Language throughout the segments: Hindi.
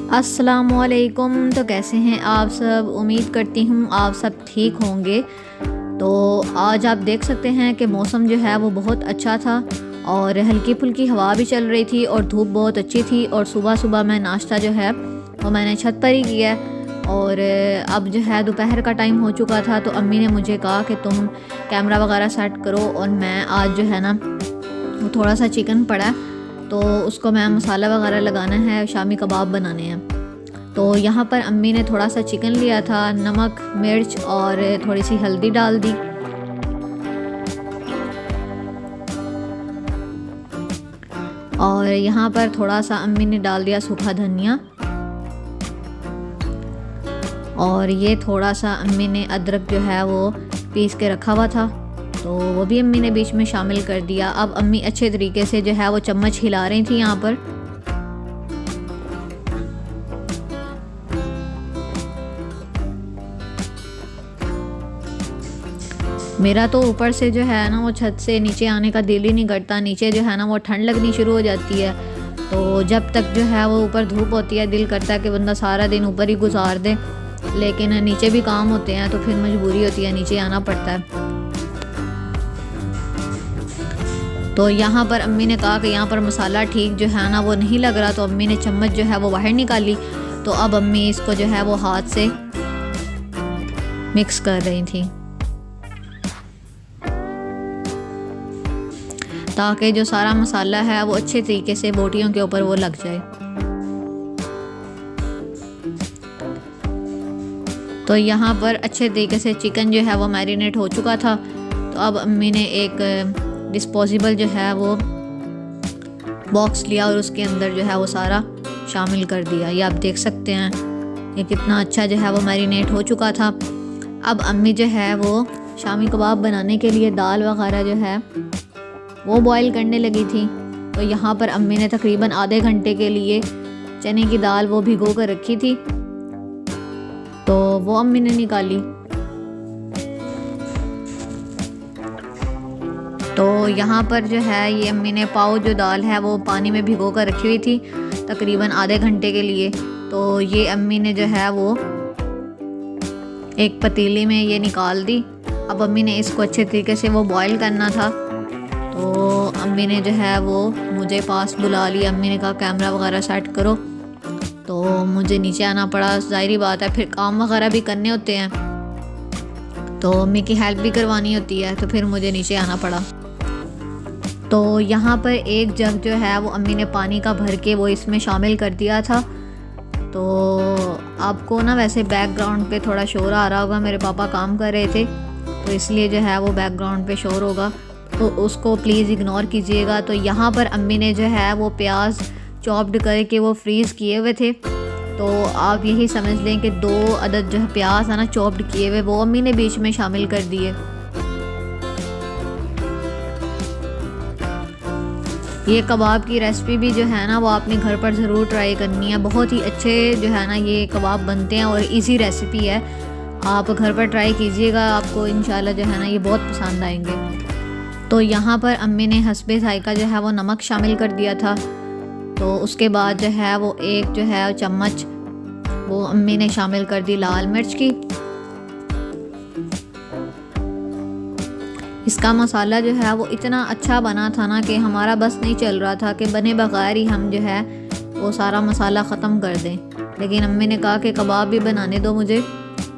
अस्सलामुअलैकुम। तो कैसे हैं आप सब? उम्मीद करती हूँ आप सब ठीक होंगे। तो आज आप देख सकते हैं कि मौसम जो है वो बहुत अच्छा था और हल्की फुल्की हवा भी चल रही थी और धूप बहुत अच्छी थी। और सुबह सुबह मैं नाश्ता जो है वो मैंने छत पर ही किया। और अब जो है दोपहर का टाइम हो चुका था, तो अम्मी ने मुझे कहा कि तुम कैमरा वगैरह सेट करो। और मैं आज जो है ना वो थोड़ा सा चिकन पड़ा है, तो उसको मैं मसाला वगैरह लगाना है, शामी कबाब बनाने हैं। तो यहाँ पर अम्मी ने थोड़ा सा चिकन लिया था, नमक मिर्च और थोड़ी सी हल्दी डाल दी। और यहाँ पर थोड़ा सा अम्मी ने डाल दिया सूखा धनिया। और ये थोड़ा सा अम्मी ने अदरक जो है वो पीस के रखा हुआ था, तो वो भी अम्मी ने बीच में शामिल कर दिया। अब अम्मी अच्छे तरीके से जो है वो चम्मच हिला रही थी यहाँ पर। मेरा तो ऊपर से जो है ना वो छत से नीचे आने का दिल ही नहीं करता। नीचे जो है ना वो ठंड लगनी शुरू हो जाती है, तो जब तक जो है वो ऊपर धूप होती है दिल करता है कि बंदा सारा दिन ऊपर ही गुजार दे, लेकिन नीचे भी काम होते हैं तो फिर मजबूरी होती है, नीचे आना पड़ता है। तो यहाँ पर अम्मी ने कहा कि यहाँ पर मसाला ठीक जो है ना वो नहीं लग रहा, तो अम्मी ने चम्मच जो है वो बाहर निकाली। तो अब अम्मी इसको जो है वो हाथ से मिक्स कर रही थी ताकि जो सारा मसाला है वो अच्छे तरीके से बोटियों के ऊपर वो लग जाए। तो यहाँ पर अच्छे तरीके से चिकन जो है वो मैरिनेट हो चुका था। तो अब अम्मी ने एक डिस्पोजेबल जो है वो बॉक्स लिया और उसके अंदर जो है वो सारा शामिल कर दिया। ये आप देख सकते हैं ये कितना अच्छा जो है वो मैरिनेट हो चुका था। अब अम्मी जो है वो शामी कबाब बनाने के लिए दाल वगैरह जो है वो बॉईल करने लगी थी। तो यहाँ पर अम्मी ने तकरीबन आधे घंटे के लिए चने की दाल वो भिगो कर रखी थी, तो वो अम्मी ने निकाली। तो यहाँ पर जो है ये अम्मी ने पाव जो दाल है वो पानी में भिगो कर रखी हुई थी तकरीबन आधे घंटे के लिए। तो ये अम्मी ने जो है वो एक पतीली में ये निकाल दी। अब अम्मी ने इसको अच्छे तरीके से वो बॉईल करना था, तो अम्मी ने जो है वो मुझे पास बुला लिया। अम्मी ने कहा कैमरा वगैरह सेट करो, तो मुझे नीचे आना पड़ा। ज़ाहिरी बात है फिर काम वगैरह भी करने होते हैं, तो अम्मी की हेल्प भी करवानी होती है, तो फिर मुझे नीचे आना पड़ा। तो यहाँ पर एक जग जो है वो अम्मी ने पानी का भर के वो इसमें शामिल कर दिया था। तो आपको ना वैसे बैकग्राउंड पे थोड़ा शोर आ रहा होगा, मेरे पापा काम कर रहे थे तो इसलिए जो है वो बैकग्राउंड पे शोर होगा, तो उसको प्लीज़ इग्नोर कीजिएगा। तो यहाँ पर अम्मी ने जो है वो प्याज चॉप्ड करके वो फ्रीज़ किए हुए थे, तो आप यही समझ लें कि 2 अदद जो है प्याज है ना चॉप्ड किए हुए वो अम्मी ने बीच में शामिल कर दिए। ये कबाब की रेसिपी भी जो है ना वो आपने घर पर ज़रूर ट्राई करनी है। बहुत ही अच्छे जो है ना ये कबाब बनते हैं और इजी रेसिपी है, आप घर पर ट्राई कीजिएगा, आपको इंशाल्लाह जो है ना ये बहुत पसंद आएंगे। तो यहाँ पर अम्मी ने हस्बे ज़ायका जो है वो नमक शामिल कर दिया था। तो उसके बाद जो है वो एक जो है चम्मच वो अम्मी ने शामिल कर दी लाल मिर्च की। इसका मसाला जो है वो इतना अच्छा बना था ना कि हमारा बस नहीं चल रहा था कि बने बगैर ही हम जो है वो सारा मसाला ख़त्म कर दें। लेकिन अम्मी ने कहा कि कबाब भी बनाने दो मुझे,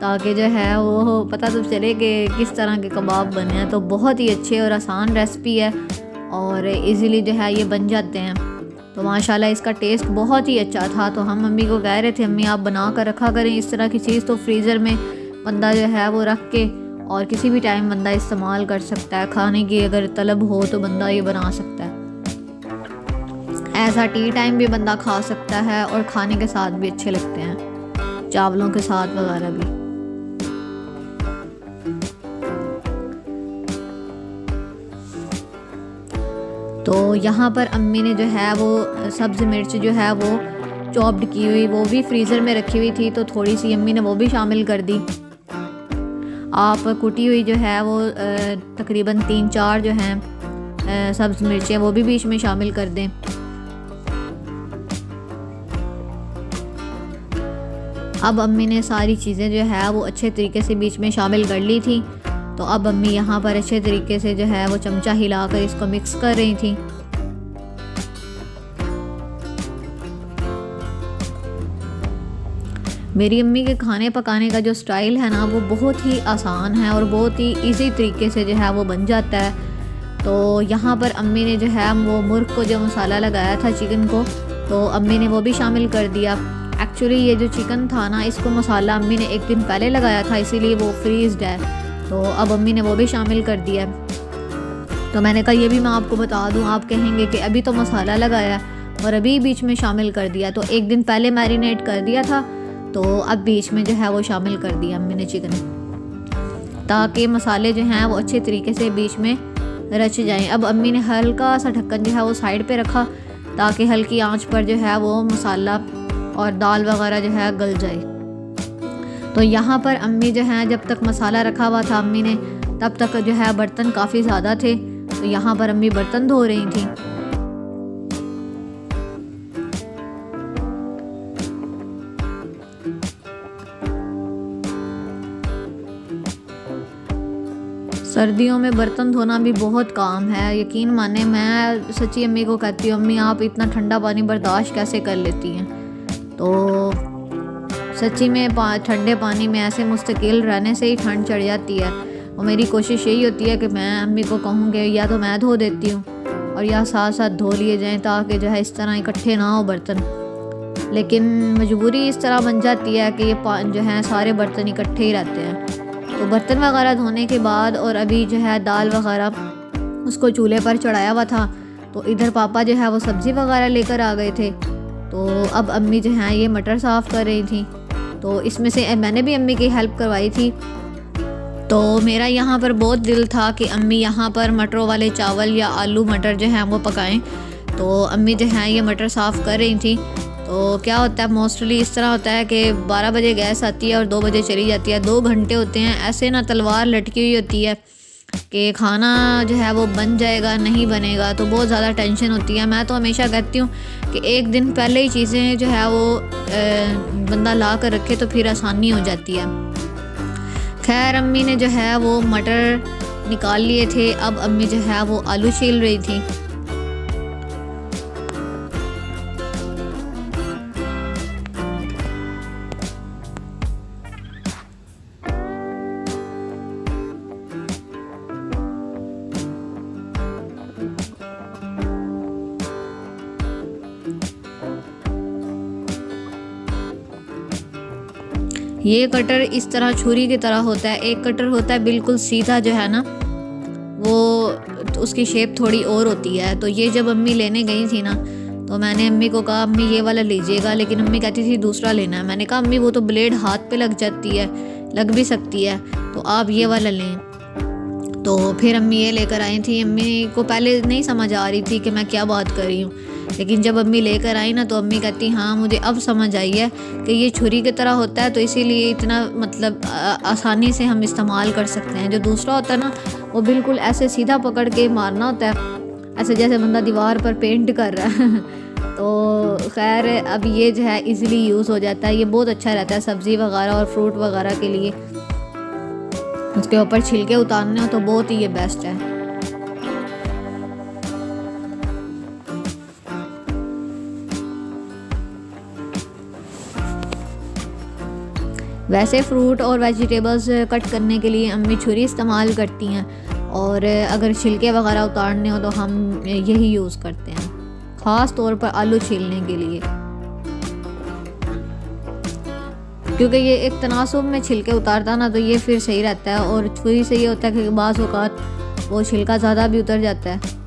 ताकि जो है वो पता तो चले कि किस तरह के कबाब बने हैं। तो बहुत ही अच्छे और आसान रेसिपी है और इजीली जो है ये बन जाते हैं। तो माशाल्लाह इसका टेस्ट बहुत ही अच्छा था। तो हम मम्मी को कह रहे थे अम्मी आप बना कर रखा करें इस तरह की चीज़, तो फ्रीज़र में बंदा जो है वो रख के और किसी भी टाइम बंदा इस्तेमाल कर सकता है। खाने की अगर तलब हो तो बंदा ये बना सकता है, ऐसा टी टाइम भी बंदा खा सकता है और खाने के साथ भी अच्छे लगते हैं, चावलों के साथ वगैरह भी। तो यहाँ पर अम्मी ने जो है वो सब्ज़ मिर्च जो है वो चॉप्ड की हुई वो भी फ्रीज़र में रखी हुई थी, तो थोड़ी सी अम्मी ने वो भी शामिल कर दी। आप कुटी हुई जो है वो तकरीबन 3-4 जो हैं सब्ज़ मिर्चें वो भी बीच में शामिल कर दें। अब अम्मी ने सारी चीज़ें जो है वो अच्छे तरीके से बीच में शामिल कर ली थी। तो अब अम्मी यहाँ पर अच्छे तरीके से जो है वो चमचा हिलाकर इसको मिक्स कर रही थी। मेरी अम्मी के खाने पकाने का जो स्टाइल है ना वो बहुत ही आसान है और बहुत ही इजी तरीके से जो है वो बन जाता है। तो यहाँ पर अम्मी ने जो है वो मुर्ग को जो मसाला लगाया था चिकन को, तो अम्मी ने वो भी शामिल कर दिया। एक्चुअली ये जो चिकन था ना, इसको मसाला अम्मी ने एक दिन पहले लगाया था, इसीलिए वो फ्रीज्ड है। तो अब अम्मी ने वो भी शामिल कर दिया। तो मैंने कहा ये भी मैं आपको बता दूं, आप कहेंगे कि अभी तो मसाला लगाया और अभी बीच में शामिल कर दिया। तो एक दिन पहले मैरिनेट कर दिया था, तो अब बीच में जो है वो शामिल कर दिया अम्मी ने चिकन, ताकि मसाले जो हैं वो अच्छे तरीके से बीच में रच जाएं। अब अम्मी ने हल्का सा ढक्कन जो है वो साइड पे रखा, ताकि हल्की आंच पर जो है वो मसाला और दाल वगैरह जो है गल जाए। तो यहाँ पर अम्मी जो है जब तक मसाला रखा हुआ था अम्मी ने, तब तक जो है बर्तन काफ़ी ज़्यादा थे। तो यहाँ पर अम्मी बर्तन धो रही थी। सर्दियों में बर्तन धोना भी बहुत काम है, यकीन माने। मैं सच्ची अम्मी को कहती हूँ, अम्मी आप इतना ठंडा पानी बर्दाश्त कैसे कर लेती हैं। तो सच्ची में ठंडे पानी में ऐसे मुस्तकिल रहने से ही ठंड चढ़ जाती है। और मेरी कोशिश यही होती है कि मैं अम्मी को कहूँ कि या तो मैं धो देती हूँ और या साथ साथ धो लिए जाएँ, ताकि जो है इस तरह इकट्ठे ना हो बर्तन। लेकिन मजबूरी इस तरह बन जाती है कि ये जो है सारे बर्तन इकट्ठे ही रहते हैं। तो बर्तन वगैरह धोने के बाद और अभी जो है दाल वगैरह उसको चूल्हे पर चढ़ाया हुआ था। तो इधर पापा जो है वो सब्ज़ी वगैरह लेकर आ गए थे। तो अब अम्मी जो है ये मटर साफ़ कर रही थी। तो इसमें से मैंने भी अम्मी की हेल्प करवाई थी। तो मेरा यहाँ पर बहुत दिल था कि अम्मी यहाँ पर मटरों वाले चावल या आलू मटर जो हैं वो पकाएं। तो अम्मी जो है ये मटर साफ़ कर रही थी। तो क्या होता है, मोस्टली इस तरह होता है कि 12 बजे गैस आती है और 2 बजे चली जाती है। 2 घंटे होते हैं ऐसे ना, तलवार लटकी हुई होती है कि खाना जो है वो बन जाएगा नहीं बनेगा। तो बहुत ज़्यादा टेंशन होती है। मैं तो हमेशा कहती हूँ कि एक दिन पहले ही चीज़ें जो है वो बंदा ला कर रखे तो फिर आसानी हो जाती है। खैर अम्मी ने जो है वो मटर निकाल लिए थे। अब अम्मी जो है वो आलू छील रही थी। ये कटर इस तरह छुरी की तरह होता है। एक कटर होता है बिल्कुल सीधा जो है ना, वो उसकी शेप थोड़ी और होती है। तो ये जब अम्मी लेने गई थी ना, तो मैंने अम्मी को कहा अम्मी ये वाला लीजिएगा, लेकिन अम्मी कहती थी दूसरा लेना है। मैंने कहा अम्मी वो तो ब्लेड हाथ पे लग जाती है, लग भी सकती है, तो आप ये वाला लें। तो फिर अम्मी ये लेकर आई थी। अम्मी को पहले नहीं समझ आ रही थी कि मैं क्या बात कर रही हूँ, लेकिन जब अम्मी लेकर आई ना, तो अम्मी कहती हाँ मुझे अब समझ आई है कि ये छुरी की तरह होता है, तो इसीलिए इतना मतलब आसानी से हम इस्तेमाल कर सकते हैं। जो दूसरा होता है ना, वो बिल्कुल ऐसे सीधा पकड़ के मारना होता है, ऐसे जैसे बंदा दीवार पर पेंट कर रहा है। तो खैर अब ये जो है इजीली यूज़ हो जाता है। ये बहुत अच्छा रहता है सब्ज़ी वगैरह और फ्रूट वगैरह के लिए। उसके ऊपर छिलके उतारने हो तो बहुत ही ये बेस्ट है। वैसे फ्रूट और वेजिटेबल्स कट करने के लिए अम्मी छुरी इस्तेमाल करती हैं, और अगर छिलके वगैरह उतारने हो तो हम यही यूज़ करते हैं, ख़ास तौर पर आलू छीलने के लिए, क्योंकि ये एक तनासुब में छिलके उतारता ना, तो ये फिर सही रहता है। और छुरी से ये होता है कि बाज़ औक़ात वो छिलका ज़्यादा भी उतर जाता है।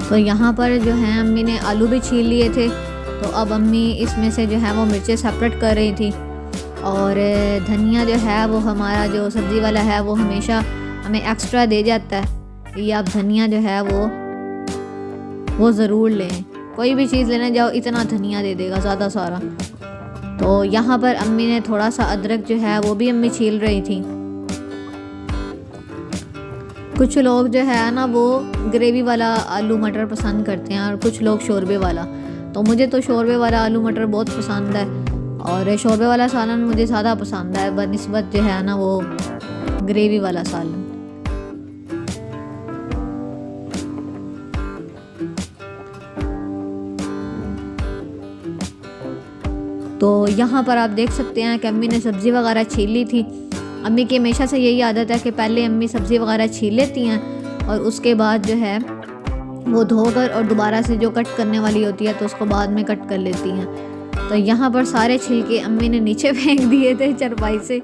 तो यहाँ पर जो है अम्मी ने आलू भी छील लिए थे। तो अब अम्मी इसमें से जो है वो मिर्चें सेपरेट कर रही थी। और धनिया जो है वो हमारा जो सब्ज़ी वाला है वो हमेशा हमें एक्स्ट्रा दे जाता है। ये आप धनिया जो है वो ज़रूर लें। कोई भी चीज़ लेने जाओ इतना धनिया दे देगा ज़्यादा सारा। तो यहाँ पर अम्मी ने थोड़ा सा अदरक जो है वो भी अम्मी छील रही थी। कुछ लोग जो है ना वो ग्रेवी वाला आलू मटर पसंद करते हैं और कुछ लोग शोरबे वाला। तो मुझे तो शोरबे वाला आलू मटर बहुत पसंद है और शोरबे वाला सालन मुझे ज़्यादा पसंद है बनिस्बत जो है ना वो ग्रेवी वाला सालन। तो यहाँ पर आप देख सकते हैं कि अम्मी ने सब्ज़ी वगैरह छील ली थी। अम्मी की हमेशा से यही आदत है कि पहले अम्मी सब्ज़ी वगैरह छील लेती हैं और उसके बाद जो है वो धोकर और दोबारा से जो कट करने वाली होती है तो उसको बाद में कट कर लेती हैं। तो यहाँ पर सारे छिलके अम्मी ने नीचे फेंक दिए थे चारपाई से।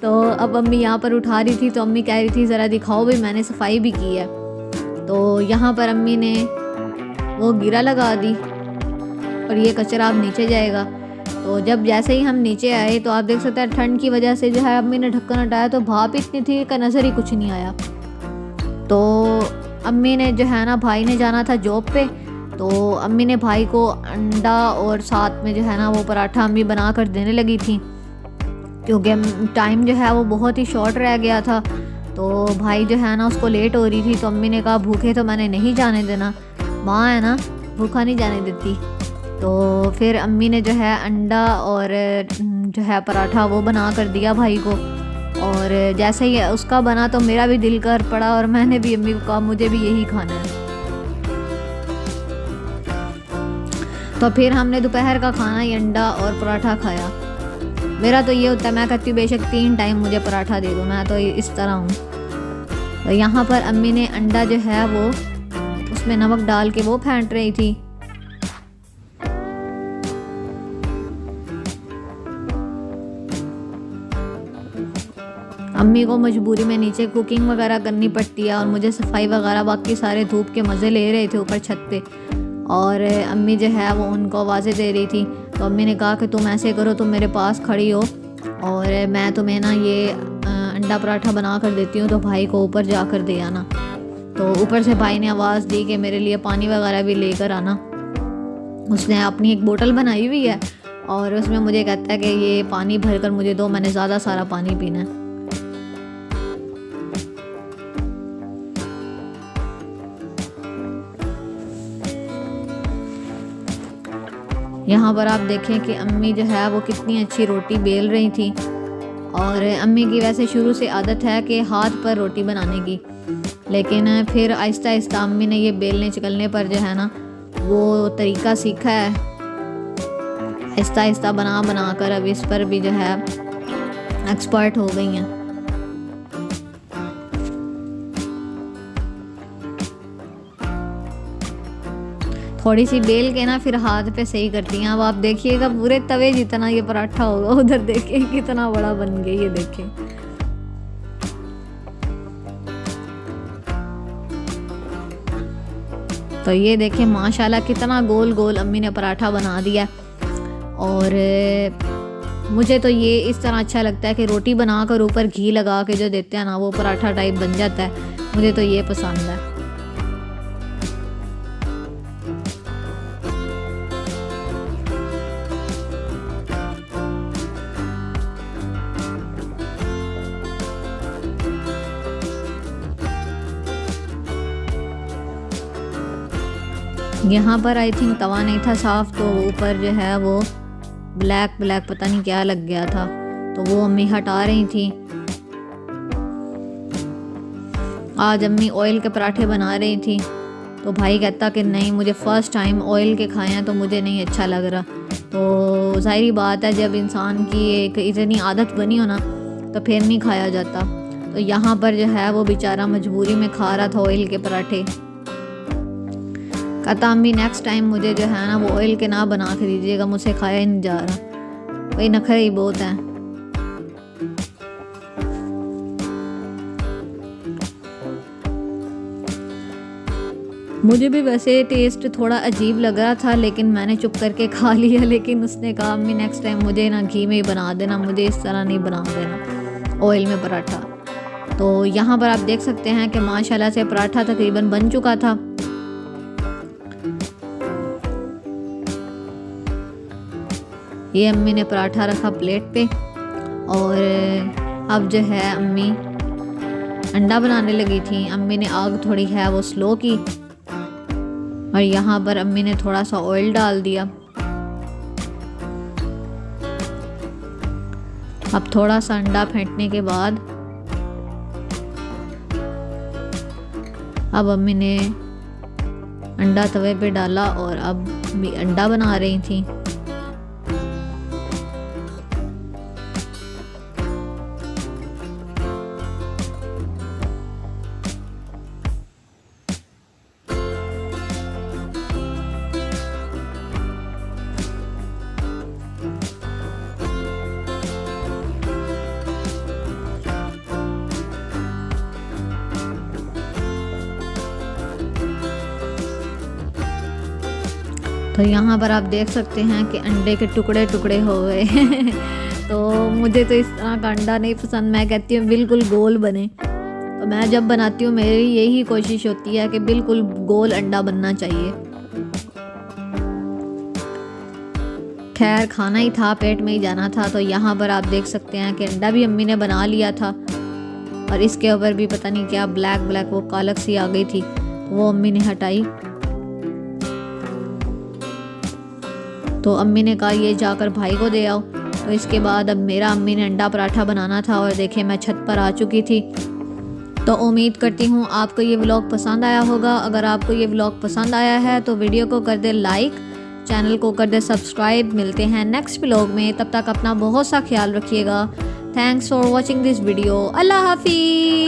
तो अब अम्मी यहाँ पर उठा रही थी तो अम्मी कह रही थी ज़रा दिखाओ भाई मैंने सफाई भी की है। तो यहाँ पर अम्मी ने वो गिरा लगा दी और ये कचरा अब नीचे जाएगा। तो जब जैसे ही हम नीचे आए तो आप देख सकते हैं ठंड की वजह से जो है अम्मी ने ढक्कन हटाया तो भाप इतनी थी कि नज़र ही कुछ नहीं आया। तो अम्मी ने जो है ना भाई ने जाना था जॉब पे, तो अम्मी ने भाई को अंडा और साथ में जो है ना वो पराठा अम्मी बना कर देने लगी थी क्योंकि टाइम जो है वो बहुत ही शॉर्ट रह गया था। तो भाई जो है ना उसको लेट हो रही थी तो अम्मी ने कहा भूखे तो मैंने नहीं जाने देना, माँ है ना भूखा नहीं जाने देती। तो फिर अम्मी ने जो है अंडा और जो है पराठा वो बना कर दिया भाई को और जैसे ही उसका बना तो मेरा भी दिल कर पड़ा और मैंने भी अम्मी को कहा मुझे भी यही खाना है। तो फिर हमने दोपहर का खाना ही अंडा और पराठा खाया। मेरा तो ये होता है मैं कहती हूँ बेशक 3 टाइम मुझे पराठा दे दो, मैं तो इस तरह हूँ। तो यहाँ पर अम्मी ने अंडा जो है वो उसमें नमक डाल के वो फेंट रही थी। अम्मी को मजबूरी में नीचे कुकिंग वगैरह करनी पड़ती है और मुझे सफाई वगैरह, बाकी सारे धूप के मज़े ले रहे थे ऊपर छत पे और अम्मी जो है वो उनको आवाज़ें दे रही थी। तो अम्मी ने कहा कि तुम ऐसे करो, तुम मेरे पास खड़ी हो और मैं तुम्हें ना ये अंडा पराठा बना कर देती हूँ तो भाई को ऊपर जाकर दे आना। तो ऊपर से भाई ने आवाज़ दी कि मेरे लिए पानी वगैरह भी लेकर आना। उसने अपनी एक बोतल बनाई हुई है और उसमें मुझे कहता है कि ये पानी भर कर मुझे दो, मैंने ज़्यादा सारा पानी पीना है। यहाँ पर आप देखें कि अम्मी जो है वो कितनी अच्छी रोटी बेल रही थी और अम्मी की वैसे शुरू से आदत है कि हाथ पर रोटी बनाने की, लेकिन फिर आहिस्ता आहिस्ता अम्मी ने ये बेलने चकलने पर जो है ना वो तरीका सीखा है। आहिस्ता आहिस्ता बना बना कर अब इस पर भी जो है एक्सपर्ट हो गई हैं। थोड़ी सी बेल के ना फिर हाथ पे सही करती हैं। अब आप देखिएगा पूरे तवे जितना ये पराठा होगा, उधर देखिए कितना बड़ा बन गया, ये देखें। तो ये देखें माशाल्लाह कितना गोल गोल अम्मी ने पराठा बना दिया। और मुझे तो ये इस तरह अच्छा लगता है कि रोटी बनाकर ऊपर घी लगा के जो देते हैं ना वो पराठा टाइप बन जाता है, मुझे तो ये पसंद है। यहाँ पर आई थिंक तवा नहीं था साफ़, तो ऊपर जो है वो ब्लैक ब्लैक पता नहीं क्या लग गया था, तो वो अम्मी हटा रही थी। आज अम्मी ऑयल के पराठे बना रही थी तो भाई कहता कि नहीं मुझे फ़र्स्ट टाइम ऑयल के खाए हैं तो मुझे नहीं अच्छा लग रहा। तो ज़ाहिरी बात है जब इंसान की एक इतनी आदत बनी हो ना तो फिर नहीं खाया जाता। तो यहाँ पर जो है वो बेचारा मजबूरी में खा रहा था ऑयल के पराठे। कहता अम्मी नेक्स्ट टाइम मुझे जो है ना वो ऑयल के ना बना के दीजिएगा, मुझसे खाया ही नहीं जा रहा। भाई नखरे ही बहुत हैं। मुझे भी वैसे टेस्ट थोड़ा अजीब लग रहा था लेकिन मैंने चुप करके खा लिया। लेकिन उसने कहा अम्मी नेक्स्ट टाइम मुझे ना घी में ही बना देना, मुझे इस तरह नहीं बना देना ऑयल में पराठा। तो यहाँ पर आप देख सकते हैं कि माशाल्लाह से पराठा तकरीबन बन चुका था। ये अम्मी ने पराठा रखा प्लेट पे और अब जो है अम्मी अंडा बनाने लगी थी। अम्मी ने आग थोड़ी है वो स्लो की और यहाँ पर अम्मी ने थोड़ा सा ऑयल डाल दिया। अब थोड़ा सा अंडा फेंटने के बाद अब अम्मी ने अंडा तवे पे डाला और अब भी अंडा बना रही थी। तो यहाँ पर आप देख सकते हैं कि अंडे के टुकड़े टुकड़े हो गए तो मुझे तो इस तरह का अंडा नहीं पसंद। मैं कहती हूँ बिल्कुल गोल बने। तो मैं जब बनाती हूँ मेरी यही कोशिश होती है कि बिल्कुल गोल अंडा बनना चाहिए। खैर खाना ही था, पेट में ही जाना था। तो यहाँ पर आप देख सकते हैं कि अंडा भी अम्मी ने बना लिया था और इसके ऊपर भी पता नहीं क्या ब्लैक ब्लैक वो कालक सी आ गई थी, वो अम्मी ने हटाई। तो अम्मी ने कहा ये जाकर भाई को दे आओ। तो इसके बाद अब मेरा अम्मी ने अंडा पराठा बनाना था और देखिए मैं छत पर आ चुकी थी। तो उम्मीद करती हूँ आपको ये व्लॉग पसंद आया होगा। अगर आपको ये व्लॉग पसंद आया है तो वीडियो को कर दे लाइक, चैनल को कर दे सब्सक्राइब। मिलते हैं नेक्स्ट व्लॉग में, तब तक अपना बहुत सा ख्याल रखिएगा। Thanks for watching this video. अल्लाह हाफिज़।